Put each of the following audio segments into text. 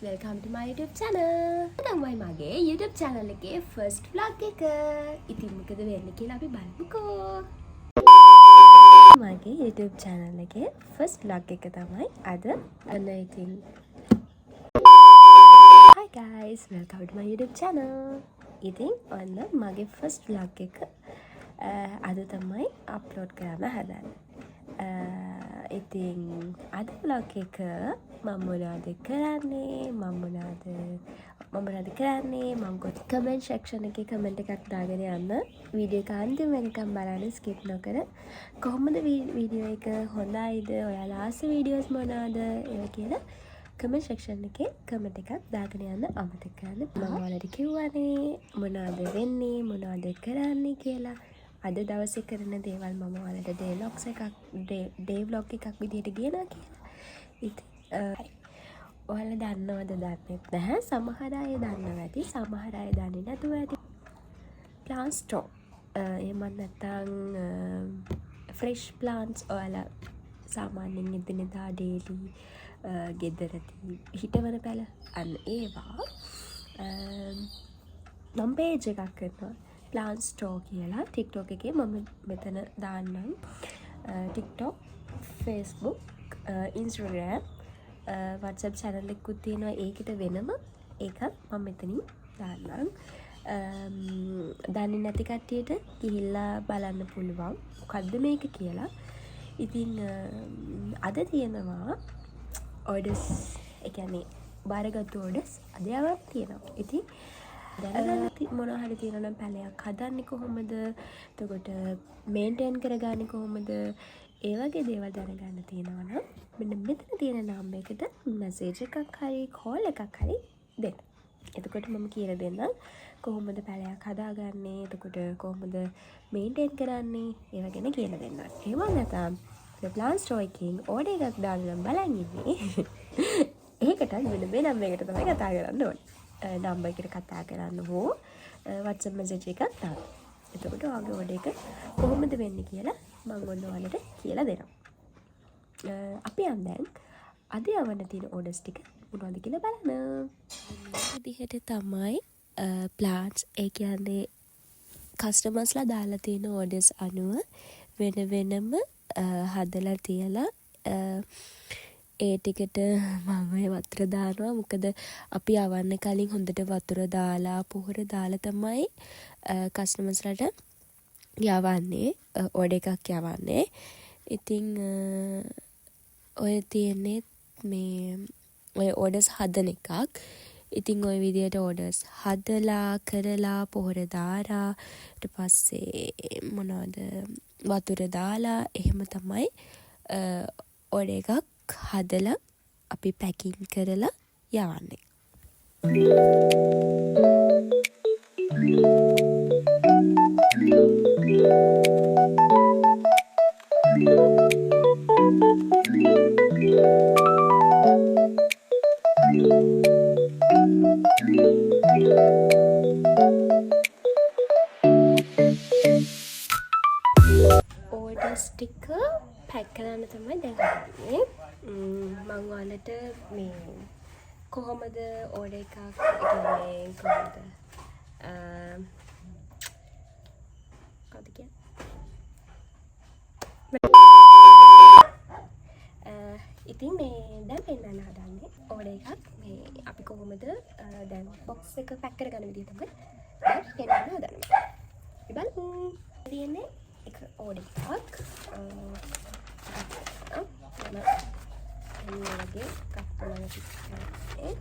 welcome to my YouTube channel. තමයි මගේ YouTube channel එකේ first vlog එක. ඉතින් මොකද වෙන්නේ කියලා අපි බලමුකෝ. මගේ YouTube channel එකේ first vlog එක තමයි අද. අන්න ඉතින් Hi guys, welcome to my YouTube channel. ඉතින් ඔන්න මගේ first vlog එක අද තමයි upload කරන්න හදන්නේ. ඉතින් අද vlog එක මම මොනවද කරන්නේ මම ගොඩක් comment section එකේ comment එකක් දාගෙන යන්න වීඩියෝ එක අන්තිම වෙනකම් බලන්න skip නොකර කොහොමද වීඩියෝ එක හොඳයිද ඔයාලා ආස වීඩියෝස් මොනවාද ඒවා කියලා comment section එකේ comment එකක් දාගෙන යන්න අමතක කරන්න මම ඔයාලට කිව්වනේ මොනවද වෙන්නේ මොනවද කරන්නේ කියලා අද දවසේ කරන දේවල් මම ඔයාලට day vlog එකක් විදිහට ගෙනා කියලා. ඉතින් ඔයාලා දන්නවද දන්නේ නැහැ. සමහර අය දන්නවා ඇති. සමහර අය දන්නේ නැතුව ඇති. plant store. එහෙම නැත්නම් fresh plants ඔයාලා සාමාන්‍යයෙන් එදිනෙදා daily ගෙදරදී හිටවන පැල අන්න ඒවා නම් page එකක් කරනවා. plant store කියලා TikTok එකේ මම මෙතන දාන්නම්. TikTok, Facebook, Instagram, WhatsApp channel එකකුත් තියෙනවා ඒකට වෙනම ඒකත් මම මෙතනින් දාන්නම්. දන්නේ නැති කට්ටියට ගිහිල්ලා බලන්න පුළුවන් මොකද්ද මේක කියලා. ඉතින් අද තියෙනවා orders ඒ කියන්නේ බාරගත්තු orders අද යවක් තියෙනවා. ඉතින් දැනගන්න මොනවා හරි තියෙනවා නම් පැලයක් හදන්නේ කොහොමද? එතකොට මේන්ටේන් කරගන්නේ කොහොමද? ඒ වගේ දේවල් දැනගන්න තියෙනවා නම් මෙන්න මෙතන තියෙන නම්බර් එකට මැසේජ් එකක් හරි කෝල් එකක් හරි දෙන්න. එතකොට මම කියලා දෙන්නම් කොහොමද පැලයක් හදාගන්නේ? එතකොට කොහොමද මේන්ටේන් කරන්නේ? ඒව ගැන කියලා දෙන්නම්. එහෙම නැත්නම් plant store එකකින් ඕඩර් එකක් දාන්න බලන් ඉන්නේ. ඒකටත් වෙන නම්බර් එකට තමයි කතා කරන්න ඕනේ. නම්බර් එකට කතා කරන්න හෝ WhatsApp message එකක් දාන්න. එතකොට ඔයාගේ order එක කොහොමද වෙන්නේ කියලා මම ඔයාලට කියලා දෙනවා. අපි දැන් අද යවන්න තියෙන orders ටික මොනවද කියලා බලන්න. විදිහට තමයි plants ඒ කියන්නේ customers ලා දාලා තියෙන orders අනුව වෙන වෙනම හදලා තියලා ඒ ටිකට මම වතුර දානවා. මොකද අපි යවන්න කලින් හොඳට වතුර දාලා පොහොර දාලා තමයි කස්ටමර්ස්ලාට යවන්නේ ඕඩර් එකක් යවන්නේ. ඉතින් ඔය තියෙන්නේ මේ ඔය ඕඩර්ස් හදන එකක්. ඉතින් ඔය විදියට ඕඩර්ස් හදලා කරලා පොහොර දාලා ඊට පස්සේ මොනවද වතුර දාලා එහෙම තමයි ඕඩර් එකක් හදලා අපි පැකින් කරලා යවන්නේ. ඕඩර්ස් ටික පැක් කරන්න තමයි දැන් හදන්නේ. මම ඔයාලට මේ කොහොමද ඕඩර් එකක් කියන්නේ කොහොමද කවුද කියන්නේ ඉතින් මේ දැන් පෙන්නන්න හදන්නේ ඕඩර් එකක් මේ අපි කොහොමද දැන් බොක්ස් එක පැක් කරගන්න විදිය තමයි දැන් පෙන්නන්න හදන්නේ. අපි බලමු. තියෙන්නේ එක ඕඩර් එකක් වගේ කප්පලන පිටේ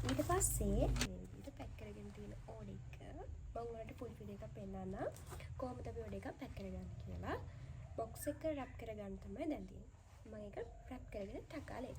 ඊට පස්සේ මේ විදිහට පැක් කරගෙන තියෙන ඕඩර් එක මම ඔයාලට පුල් වීඩියෝ එකක් පෙන්නන්න කොහොමද අපි ඕඩර් එකක් පැක් කරගන්නේ කියලා. බොක්ස් එක රැප් කරගන්න තමයි දැන් තියෙන්නේ. මම ඒක රැප් කරගෙන ටකාලේ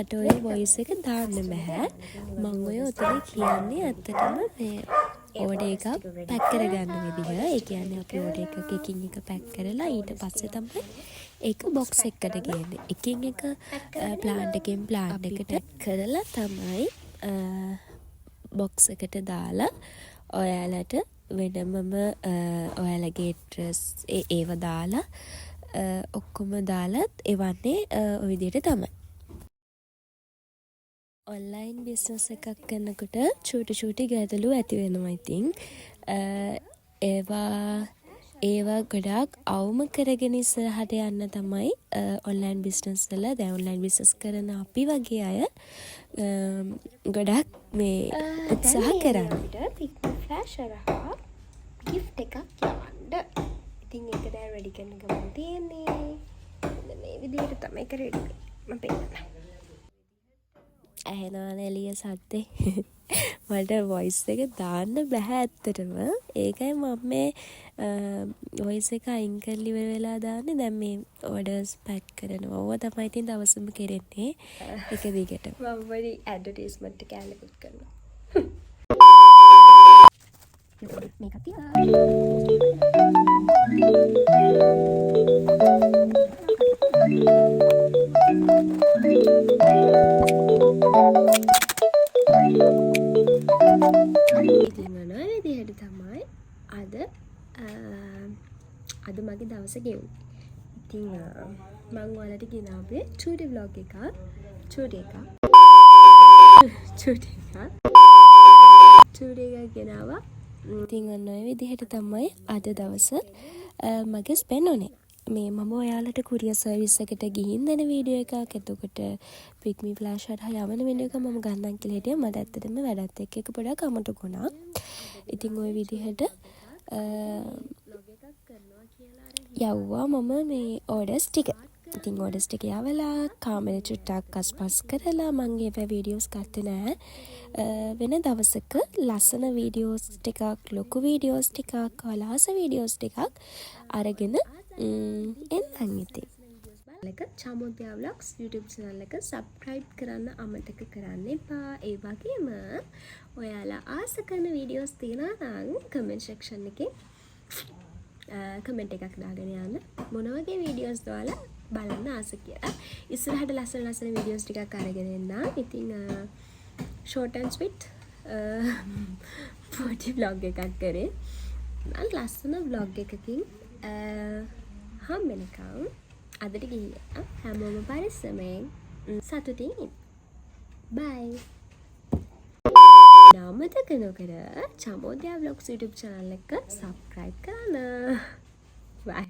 මට ඔය වොයිස් එක දාන්න බෑ. මම ඔය ඔතන කියන්නේ ඇත්තටම මේ ඕඩර් එකක් පැක් කරගන්න විදිහ. ඒ කියන්නේ අපි ඕඩර් එකක් එකින් එක පැක් කරලා ඊට පස්සේ තමයි ඒක බොක්ස් එකකට ගේන්නේ. එකින් එක ප්ලාන්ට් එකෙන් ප්ලාන්ට් එකට කරලා තමයි බොක්ස් එකට දාලා ඔයාලට වෙනමම ඔයාලගේ ඇඩ්‍රස් ඒව දාලා ඔක්කොම දාලත් එවන්නේ ඔය විදිහට තමයි. ඔන්ලයින් බිස්නස් එකක් කරනකොට චූටි ගැටලු ඇති වෙනවා ඉතින්. ඒවා ගොඩාක් අවම කරගෙන ඉස්සරහට යන්න තමයි ඔන්ලයින් බිස්නස් වල දැන් ඔන්ලයින් බිස්නස් කරන අපි වගේ අය ගොඩාක් මේ උත්සාහ කරන්නේ. පික්මි ෆ්ලෑෂ් හරහා gift එකක් යවන්න. ඉතින් ඒක දැන් රෙඩි කරන ගමන් තියෙන්නේ. මේ විදිහට තමයි ඒක රෙඩි වෙන්නේ. මම පෙන්නන්නම්. ඇහෙනවනේ එළිය සද්දේ. මට වොයිස් එක දාන්න බෑ ඇත්තටම. ඒකයි මම මේ වොයිස් එක අයින් කරලා ඉවර වෙලා දාන්නේ. දැන් මේ ඕඩර්ස් පැක් කරනවා. ඕවා තමයි ඉතින් දවසම කරන්නේ. එක දිගට. මම පොඩි ඇඩ්වර්ටයිස්මන්ට් එක ඇලකුත් කරනවා. මේක තියා. ඉතින් මොනවා විදිහට තමයි අද මගේ දවස ගෙවුනේ. ඉතින් මම ඔයාලට ගෙනාවේ චූටි vlog එකක්. චූටි එකක් ගෙනාවා. ඉතින් ඔන්න ඔය විදිහට තමයි අද දවස මගේ ස්පෙන්ඩ් වුනේ. මේ මම ඔයාලට කුරියර් සර්විස් එකට ගිහින් දෙන වීඩියෝ එකක්. එතකොට පික්මි ෆ්ලෑෂ් හරහා යවන වීඩියෝ එක මම ගන්නම් කියලා හිටියා. මට ඇත්තටම වැඩත් එක්ක එක පොඩක් අමතක වුණා. ඉතින් ওই විදිහට යවුවා මම මේ ඕඩර්ස් ටික. ඉතින් ඕඩර්ස් ටික යවලා කාමරේ චුට්ටක් අස්පස් කරලා මම ඒව වීඩියෝස් ගත්තේ නැහැ. වෙන දවසක ලස්සන වීඩියෝස් ටිකක්, ලොකු වීඩියෝස් ටිකක්, කලාස වීඩියෝස් ටිකක් අරගෙන එන්නම් ඉතින්. චාමෝද්‍යා vlogs YouTube channel එක subscribe කරන්න අමතක කරන්න එපා. ඒ වගේම ඔයාලා ආස කරන වීඩියෝස් තියෙනවා නම් comment section එකේ කමෙන්ට් එකක් දාගෙන යන්න. මොන වගේ වීඩියෝස් ඔයාලා බලන්න ආස කියලා. ඉස්සරහට ලස්සන වීඩියෝස් ටිකක් අරගෙන එන්න. ඉතින් short and sweet පොඩි vlog එකක් කරේ. මම ලස්සන vlog එකකින් හම්බෙනකම් අදට ගිහිල්ලා හැමෝම පරිස්සමෙන් සතුටින් ඉන්න. bye. අමතක නොකර චාමෝද්‍යා vlogs YouTube channel එක subscribe කරන්න. bye.